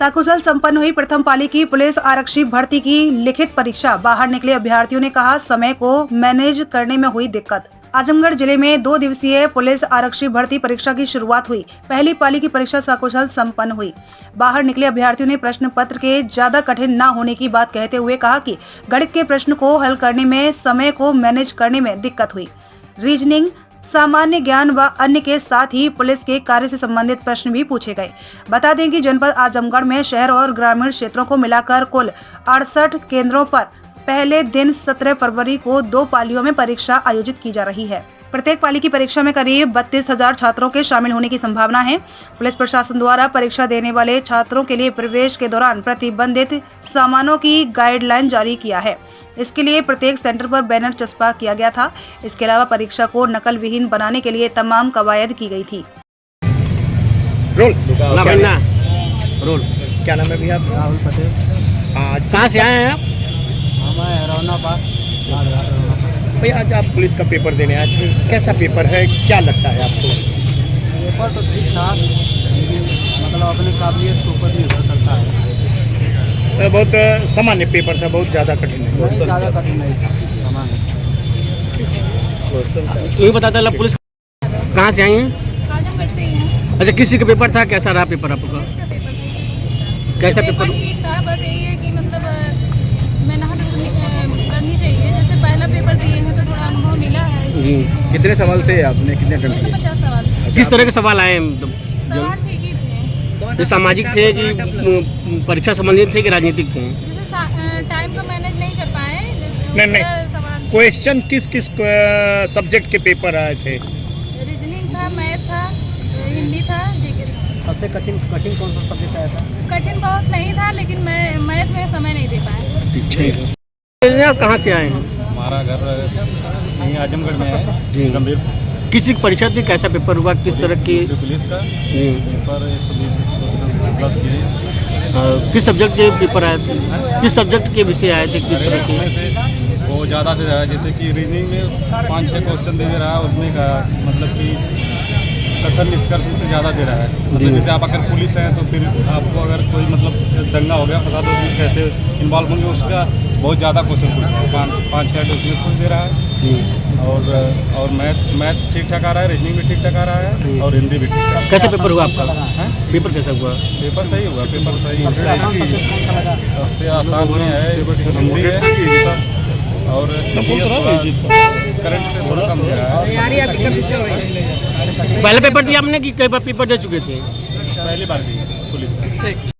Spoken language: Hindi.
सकुशल संपन्न हुई प्रथम पाली की पुलिस आरक्षी भर्ती की लिखित परीक्षा। बाहर निकले अभ्यर्थियों ने कहा समय को मैनेज करने में हुई दिक्कत। आजमगढ़ जिले में 2 दिवसीय पुलिस आरक्षी भर्ती परीक्षा की शुरुआत हुई। पहली पाली की परीक्षा सकुशल संपन्न हुई। बाहर निकले अभ्यर्थियों ने प्रश्न पत्र के ज्यादा कठिन न होने की बात कहते हुए कहा कि गणित के प्रश्न को हल करने में समय को मैनेज करने में दिक्कत हुई। रीजनिंग, सामान्य ज्ञान व अन्य के साथ ही पुलिस के कार्य से संबंधित प्रश्न भी पूछे गए। बता दें कि जनपद आजमगढ़ में शहर और ग्रामीण क्षेत्रों को मिलाकर कुल 68 केंद्रों पर पहले दिन 17 फरवरी को 2 पालियों में परीक्षा आयोजित की जा रही है। प्रत्येक पाली की परीक्षा में करीब 32,000 छात्रों के शामिल होने की संभावना है। पुलिस प्रशासन द्वारा परीक्षा देने वाले छात्रों के लिए प्रवेश के दौरान प्रतिबंधित सामानों की गाइडलाइन जारी किया है। इसके लिए प्रत्येक सेंटर पर बैनर चस्पा किया गया था। इसके अलावा परीक्षा को नकल विहीन बनाने के लिए तमाम कवायद की गई थी। रोल क्या नाम है भैया? राहुल पटेल। कहाँ से आए हैं आप? हमें रौनाबाद। भैया आज आप पुलिस का पेपर देने आए थे, कैसा पेपर है, क्या लगता है आपको? पेपर तो ठीक ठाक, मतलब अपने काबिलियत के ऊपर निर्भर करता है। बहुत सामान्य पेपर था, बहुत ज़्यादा कठिन है। बहुत ज़्यादा कठिन नहीं था, सामान्य। तू ही बताता है पुलिस कहाँ से आई हैं? आजमगढ़ से ही हैं। अच्छा, किसी का पेपर था? कैसा रहा पेपर आपका? पुलिस का पेपर था। कैसा पेपर? ठीक था, बस यही है कि मतलब मेहनत करनी चाहिए। जैसे पहला पेपर दिए हैं तो थोड़ा अनुभव मिला है। कितने सवाल थे आपने, कितने अटेम्प्ट किए? 250 सवाल। किस तरह के सवाल आए? सवाल ठीक ही थे। जो सामाजिक थे कि परीक्षा संबंधित थे कि राजनीतिक थे? जैसे टाइम को मैनेज नहीं कर पाए। नहीं, सवाल क्वेश्चन किस किस सब्जेक्ट के पेपर आए थे? रीजनिंग था, मैथ था, हिंदी था, जीके था। सबसे कठिन कौन सा सब्जेक्ट आया था? कठिन बहुत नहीं था, लेकिन मैं मैथ में समय नहीं दे पाया। ठीक। आप कहाँ से आए हैं? हमारा घर यहीं आजमगढ़ में है। गंभीर किसी की परीक्षा थी? कैसा पेपर हुआ? किस तरह की? पुलिस का पेपर 120 प्लस किए। किस सब्जेक्ट के पेपर आए थे? किस सब्जेक्ट के विषय आए थे? किस तरह के? उसमें से वो ज़्यादा दे रहा है, जैसे कि रीजनिंग में 5-6 क्वेश्चन दे रहा है। उसमें का मतलब कि कथन निष्कर्ष से ज़्यादा दे रहा है। मतलब जैसे आप अगर पुलिस हैं तो फिर आपको अगर कोई मतलब दंगा हो गया, बता दो कि कैसे इन्वॉल्व होंगे, उसका बहुत ज़्यादा क्वेश्चन पूछता है। 5-6 उसमें कुछ दे रहा है। और मैथ्स ठीक ठाक आ रहा है, रीजनिंग भी ठीक ठाक आ रहा है और हिंदी भी ठीक ठाक। कैसा पेपर हुआ आपका? पेपर कैसा हुआ? पेपर सही हुआ, पेपर सही। सबसे आसान सब्जेक्ट कौन सा लगा? सबसे आसान में है हिंदी है और करंट पे थोड़ा कम दे रहा है। पहले पेपर दिया आपने कि कई बार पेपर दे चुके थे? पहली बार दी पुलिस का।